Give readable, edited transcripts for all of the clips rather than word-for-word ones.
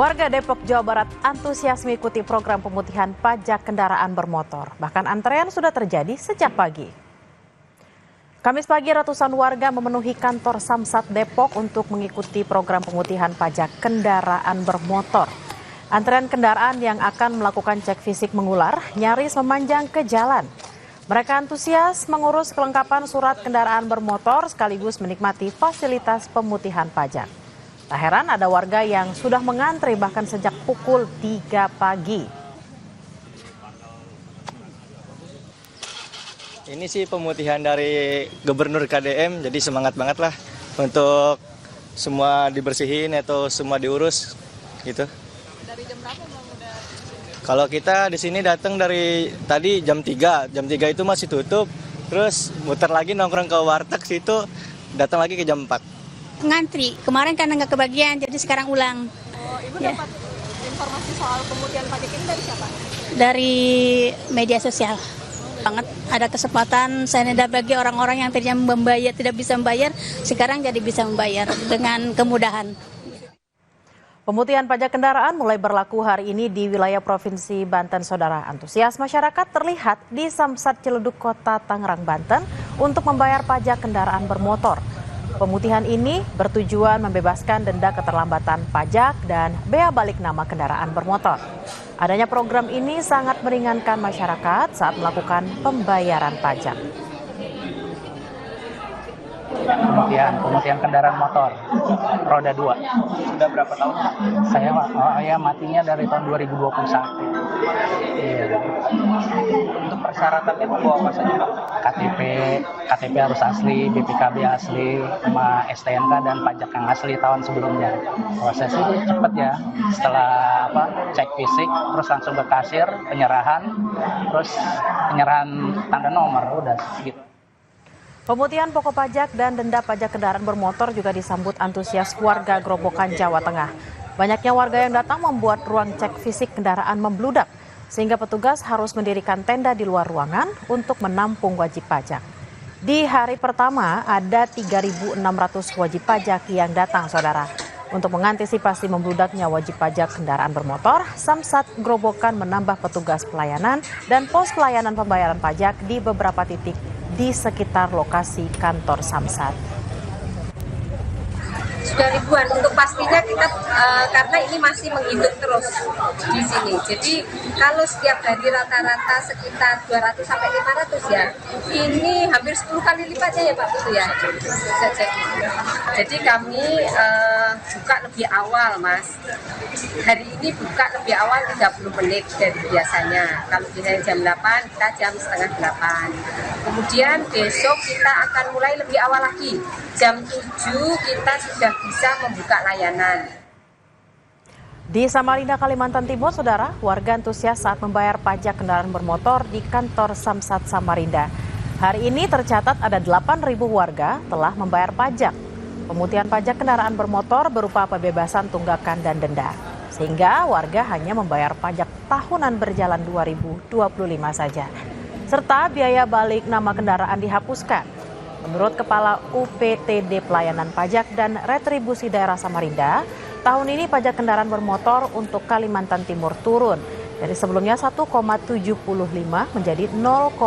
Warga Depok, Jawa Barat antusias mengikuti program pemutihan pajak kendaraan bermotor. Bahkan antrean sudah terjadi sejak pagi. Kamis pagi ratusan warga memenuhi kantor Samsat Depok untuk mengikuti program pemutihan pajak kendaraan bermotor. Antrean kendaraan yang akan melakukan cek fisik mengular nyaris memanjang ke jalan. Mereka antusias mengurus kelengkapan surat kendaraan bermotor sekaligus menikmati fasilitas pemutihan pajak. Tak heran ada warga yang sudah mengantri bahkan sejak pukul 3 pagi. Ini sih pemutihan dari Gubernur KDM, jadi semangat banget lah untuk semua dibersihin atau semua diurus gitu. Dari jam berapa Bang udah? Kalau kita di sini datang dari tadi jam 3 itu masih tutup, terus muter lagi nongkrong ke warteg situ, datang lagi ke jam 4. Ngantri, kemarin karena nggak kebagian, jadi sekarang ulang. Oh, Ibu dapat informasi soal pemutihan pajak ini dari siapa? Dari media sosial. Banget ada kesempatan saya bagi orang-orang yang tadinya membayar tidak bisa membayar, sekarang jadi bisa membayar dengan kemudahan. Pemutihan pajak kendaraan mulai berlaku hari ini di wilayah Provinsi Banten, Saudara. Antusias masyarakat terlihat di Samsat Ciledug, Kota Tangerang, Banten untuk membayar pajak kendaraan bermotor. Pemutihan ini bertujuan membebaskan denda keterlambatan pajak dan bea balik nama kendaraan bermotor. Adanya program ini sangat meringankan masyarakat saat melakukan pembayaran pajak. Pemutihan kendaraan motor roda 2. Sudah berapa tahun? Saya matinya dari tahun 2021. Iya. Untuk persyaratannya membawa apa saja Pak? KTP harus asli, BPKB asli, sama STNK dan pajak yang asli tahun sebelumnya. Prosesnya itu cepat ya. Setelah cek fisik, terus langsung ke kasir, penyerahan tanda nomor, udah gitu. Pemutihan pokok pajak dan denda pajak kendaraan bermotor juga disambut antusias warga Grobogan, Jawa Tengah. Banyaknya warga yang datang membuat ruang cek fisik kendaraan membludak, sehingga petugas harus mendirikan tenda di luar ruangan untuk menampung wajib pajak. Di hari pertama ada 3.600 wajib pajak yang datang, Saudara. Untuk mengantisipasi membludaknya wajib pajak kendaraan bermotor, Samsat Grobogan menambah petugas pelayanan dan pos pelayanan pembayaran pajak di beberapa titik di sekitar lokasi kantor Samsat. Sudah ribuan, untuk pastinya kita karena ini masih menghidup terus di sini. Jadi kalau setiap hari rata-rata sekitar 200 sampai 500 ya, ini hampir 10 kali lipatnya ya Pak Putu ya. Jadi kami buka lebih awal Mas. Hari ini buka lebih awal 30 menit dari biasanya. Kalau biasanya jam 8, kita jam setengah 8. Kemudian besok kita akan mulai lebih awal lagi. Jam 7 kita sudah bisa membuka layanan. Di Samarinda, Kalimantan Timur, Saudara, warga antusias saat membayar pajak kendaraan bermotor di kantor Samsat Samarinda. Hari ini tercatat ada 8.000 warga telah membayar pajak. Pemutihan pajak kendaraan bermotor berupa pembebasan tunggakan dan denda. Sehingga warga hanya membayar pajak tahunan berjalan 2025 saja. Serta biaya balik nama kendaraan dihapuskan. Menurut Kepala UPTD Pelayanan Pajak dan Retribusi Daerah Samarinda, tahun ini pajak kendaraan bermotor untuk Kalimantan Timur turun dari sebelumnya 1,75 menjadi 0,8%.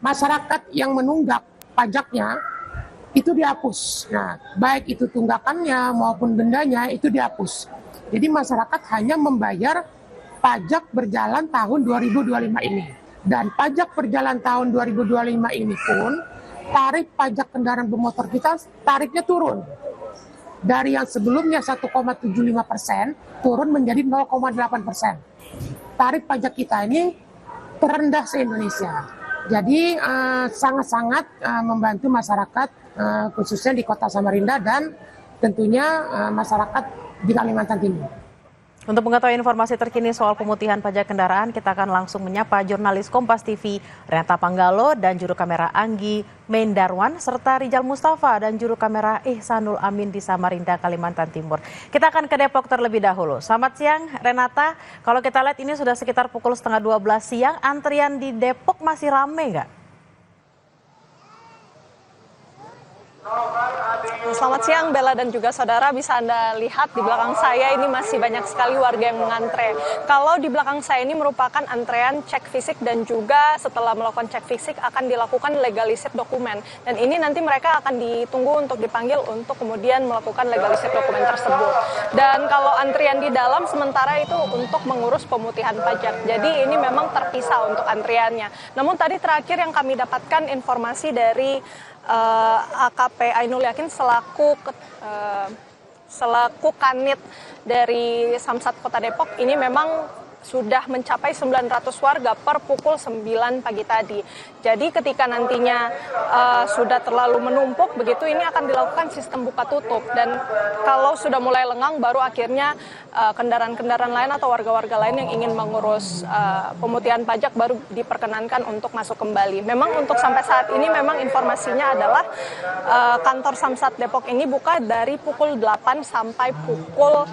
Masyarakat yang menunggak pajaknya itu dihapus. Nah, baik itu tunggakannya maupun dendanya itu dihapus. Jadi masyarakat hanya membayar pajak berjalan tahun 2025 ini. Dan pajak berjalan tahun 2025 ini pun tarif pajak kendaraan bermotor kita tarifnya turun. Dari yang sebelumnya 1,75% turun menjadi 0,8%. Tarif pajak kita ini terendah se-Indonesia. Jadi sangat-sangat membantu masyarakat khususnya di Kota Samarinda dan tentunya masyarakat di Kalimantan Timur. Untuk mengetahui informasi terkini soal pemutihan pajak kendaraan, kita akan langsung menyapa jurnalis Kompas TV Renata Panggalo dan juru kamera Anggi Mendarwan serta Rijal Mustafa dan juru kamera Ihsanul Amin di Samarinda, Kalimantan Timur. Kita akan ke Depok terlebih dahulu. Selamat siang Renata, kalau kita lihat ini sudah sekitar pukul 11:30 siang, antrian di Depok masih ramai nggak? Selamat siang Bella dan juga saudara, bisa Anda lihat di belakang saya ini masih banyak sekali warga yang mengantre. Kalau di belakang saya ini merupakan antrean cek fisik dan juga setelah melakukan cek fisik akan dilakukan legalisir dokumen. Dan ini nanti mereka akan ditunggu untuk dipanggil untuk kemudian melakukan legalisir dokumen tersebut. Dan kalau antrian di dalam sementara itu untuk mengurus pemutihan pajak. Jadi ini memang terpisah untuk antriannya. Namun tadi terakhir yang kami dapatkan informasi dari AKP Ainul Yakin selaku kanit dari Samsat Kota Depok ini memang sudah mencapai 900 warga per pukul 9 pagi tadi. Jadi ketika nantinya sudah terlalu menumpuk begitu, ini akan dilakukan sistem buka tutup, dan kalau sudah mulai lengang baru akhirnya kendaraan-kendaraan lain atau warga-warga lain yang ingin mengurus pemutihan pajak baru diperkenankan untuk masuk kembali. Memang untuk sampai saat ini memang informasinya adalah kantor Samsat Depok ini buka dari pukul 8 sampai pukul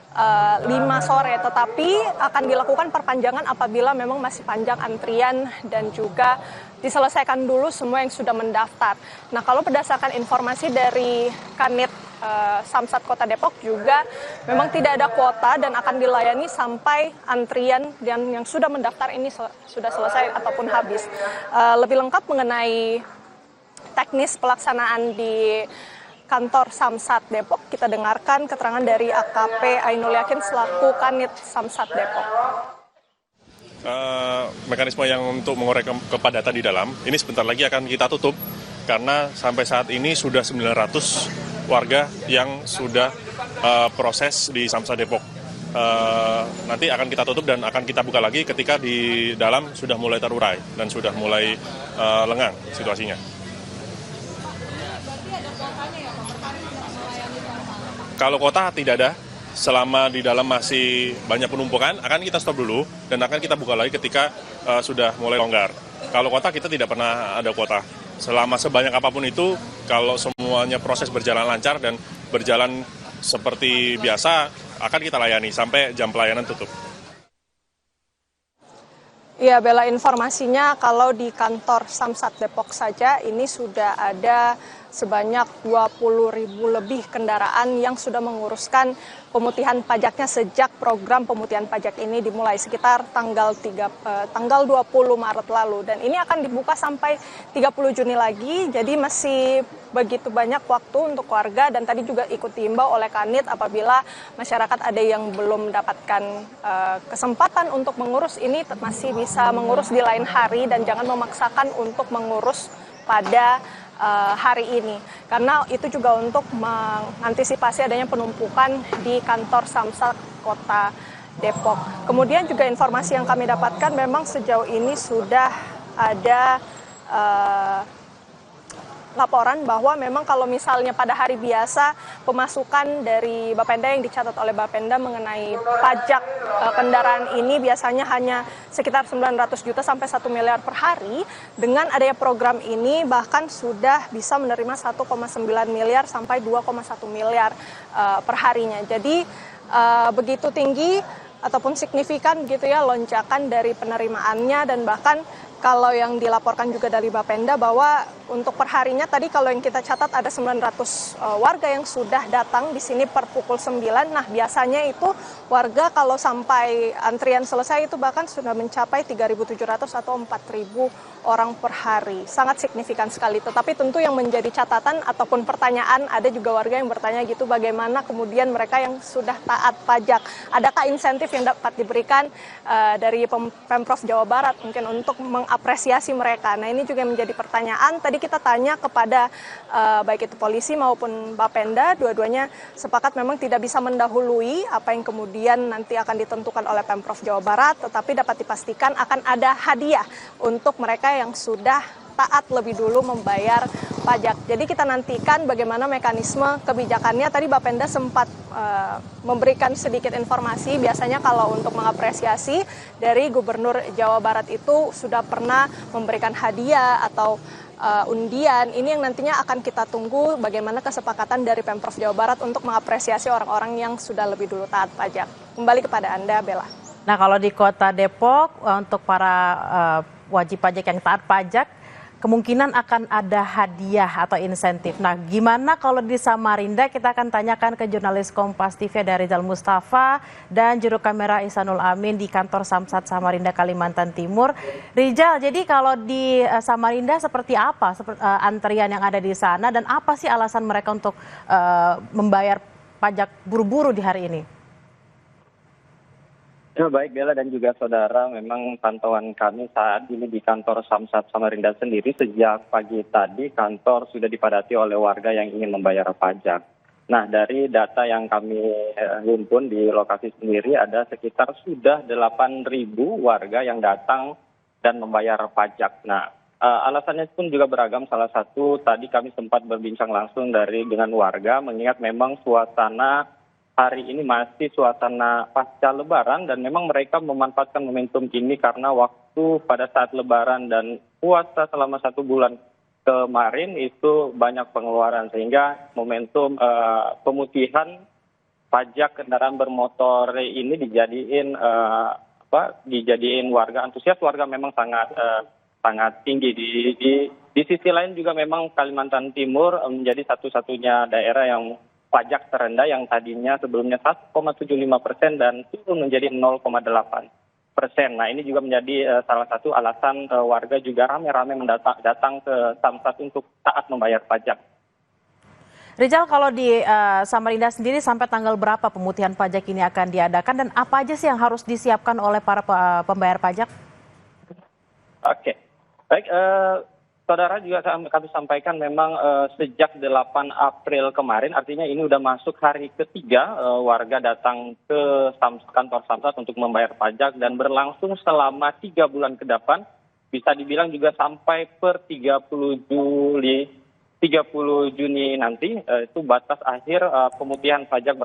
5 sore, tetapi akan dilakukan perpanjangan apabila memang masih panjang antrian dan juga diselesaikan dulu semua yang sudah mendaftar. Nah, kalau berdasarkan informasi dari Kanit Samsat Kota Depok juga memang tidak ada kuota dan akan dilayani sampai antrian yang sudah mendaftar ini sudah selesai ataupun habis. Lebih lengkap mengenai teknis pelaksanaan di kantor Samsat Depok, kita dengarkan keterangan dari AKP Ainul Yakin selaku Kanit Samsat Depok. Mekanisme yang untuk mengurai kepadatan di dalam, ini sebentar lagi akan kita tutup, karena sampai saat ini sudah 900 warga yang sudah proses di Samsat Depok. Nanti akan kita tutup dan akan kita buka lagi ketika di dalam sudah mulai terurai dan sudah mulai lengang situasinya. Kalau kota tidak ada, selama di dalam masih banyak penumpukan, akan kita stop dulu dan akan kita buka lagi ketika sudah mulai longgar. Kalau kota kita tidak pernah ada kuota. Selama sebanyak apapun itu, kalau semuanya proses berjalan lancar dan berjalan seperti biasa, akan kita layani sampai jam pelayanan tutup. Ya, Bella, informasinya kalau di kantor Samsat Depok saja ini sudah ada sebanyak 20.000 lebih kendaraan yang sudah menguruskan pemutihan pajaknya sejak program pemutihan pajak ini dimulai sekitar tanggal 20 Maret lalu, dan ini akan dibuka sampai 30 Juni lagi. Jadi masih begitu banyak waktu untuk warga, dan tadi juga ikut diimbau oleh Kanit apabila masyarakat ada yang belum mendapatkan kesempatan untuk mengurus ini masih bisa mengurus di lain hari dan jangan memaksakan untuk mengurus pada hari ini, karena itu juga untuk mengantisipasi adanya penumpukan di kantor Samsat Kota Depok. Kemudian juga informasi yang kami dapatkan memang sejauh ini sudah ada laporan bahwa memang kalau misalnya pada hari biasa pemasukan dari Bapenda yang dicatat oleh Bapenda mengenai pajak kendaraan ini biasanya hanya sekitar 900 juta sampai 1 miliar per hari. Dengan adanya program ini bahkan sudah bisa menerima 1,9 miliar sampai 2,1 miliar per harinya. Jadi begitu tinggi ataupun signifikan gitu ya lonjakan dari penerimaannya, dan bahkan kalau yang dilaporkan juga dari Bapenda bahwa untuk perharinya tadi kalau yang kita catat ada 900 warga yang sudah datang di sini per pukul 9. Nah, biasanya itu warga kalau sampai antrian selesai itu bahkan sudah mencapai 3.700 atau 4.000 orang per hari. Sangat signifikan sekali. Tetapi tentu yang menjadi catatan ataupun pertanyaan, ada juga warga yang bertanya gitu, bagaimana kemudian mereka yang sudah taat pajak, adakah insentif yang dapat diberikan dari Pemprov Jawa Barat mungkin untuk mengapresiasi mereka. Nah, ini juga menjadi pertanyaan. Tadi kita tanya kepada baik itu polisi maupun Bapenda, dua-duanya sepakat memang tidak bisa mendahului apa yang kemudian nanti akan ditentukan oleh Pemprov Jawa Barat, tetapi dapat dipastikan akan ada hadiah untuk mereka yang sudah taat lebih dulu membayar pajak. Jadi kita nantikan bagaimana mekanisme kebijakannya. Tadi Bapenda sempat memberikan sedikit informasi, biasanya kalau untuk mengapresiasi dari Gubernur Jawa Barat itu sudah pernah memberikan hadiah atau undian. Ini yang nantinya akan kita tunggu bagaimana kesepakatan dari Pemprov Jawa Barat untuk mengapresiasi orang-orang yang sudah lebih dulu taat pajak. Kembali kepada Anda, Bella. Nah, kalau di Kota Depok untuk para wajib pajak yang taat pajak, kemungkinan akan ada hadiah atau insentif. Nah, gimana kalau di Samarinda? Kita akan tanyakan ke jurnalis Kompas TV ada Rizal Mustafa dan juru kamera Ihsanul Amin di kantor Samsat Samarinda, Kalimantan Timur. Rizal, jadi kalau di Samarinda seperti apa antrian yang ada di sana dan apa sih alasan mereka untuk membayar pajak buru-buru di hari ini? Ya, baik Bella dan juga saudara, memang pantauan kami saat ini di kantor Samsat Samarinda sendiri sejak pagi tadi kantor sudah dipadati oleh warga yang ingin membayar pajak. Nah, dari data yang kami himpun di lokasi sendiri ada sekitar sudah 8.000 warga yang datang dan membayar pajak. Nah, alasannya pun juga beragam. Salah satu tadi kami sempat berbincang langsung dengan warga mengingat memang suasana hari ini masih suasana pasca lebaran dan memang mereka memanfaatkan momentum ini karena waktu pada saat lebaran dan puasa selama 1 bulan kemarin itu banyak pengeluaran sehingga momentum pemutihan pajak kendaraan bermotor ini dijadiin warga antusias. Warga memang sangat tinggi. Di sisi lain juga memang Kalimantan Timur menjadi satu-satunya daerah yang pajak terendah yang tadinya sebelumnya 1,75% dan turun menjadi 0,8%. Nah, ini juga menjadi salah satu alasan warga juga rame-rame datang ke Samsat untuk taat membayar pajak. Rizal, kalau di Samarinda sendiri sampai tanggal berapa pemutihan pajak ini akan diadakan dan apa aja sih yang harus disiapkan oleh para pembayar pajak? Oke, baik. Saudara, juga kami sampaikan memang sejak 8 April kemarin, artinya ini sudah masuk hari ketiga warga datang ke kantor Samsat untuk membayar pajak dan berlangsung selama 3 bulan ke depan, bisa dibilang juga sampai per 30 Juni nanti, itu batas akhir pemutihan pajak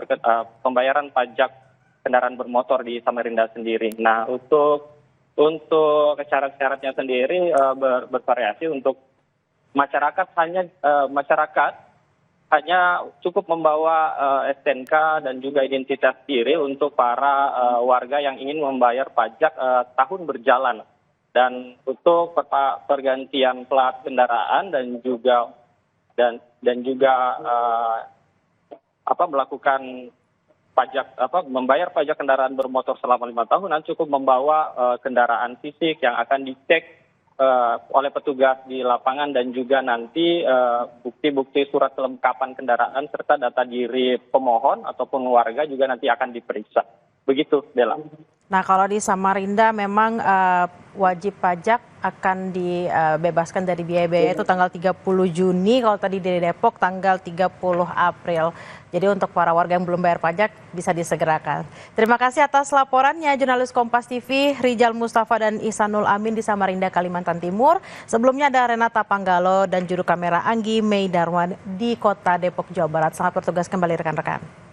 pembayaran pajak kendaraan bermotor di Samarinda sendiri. Nah, untuk syarat-syaratnya sendiri bervariasi. Untuk masyarakat hanya cukup membawa STNK dan juga identitas diri untuk para warga yang ingin membayar pajak tahun berjalan. Dan untuk pergantian plat kendaraan dan juga melakukan membayar pajak kendaraan bermotor selama 5 tahunan cukup membawa kendaraan fisik yang akan dicek oleh petugas di lapangan dan juga nanti bukti-bukti surat kelengkapan kendaraan serta data diri pemohon ataupun warga juga nanti akan diperiksa. Begitu, Bella. Nah, kalau di Samarinda memang wajib pajak akan dibebaskan dari biaya-biaya itu tanggal 30 Juni, kalau tadi di Depok tanggal 30 April. Jadi untuk para warga yang belum bayar pajak bisa disegerakan. Terima kasih atas laporannya jurnalis Kompas TV Rizal Mustafa dan Ihsanul Amin di Samarinda, Kalimantan Timur. Sebelumnya ada Renata Panggalo dan juru kamera Anggi Mei Darwan di Kota Depok, Jawa Barat. Selamat bertugas kembali rekan-rekan.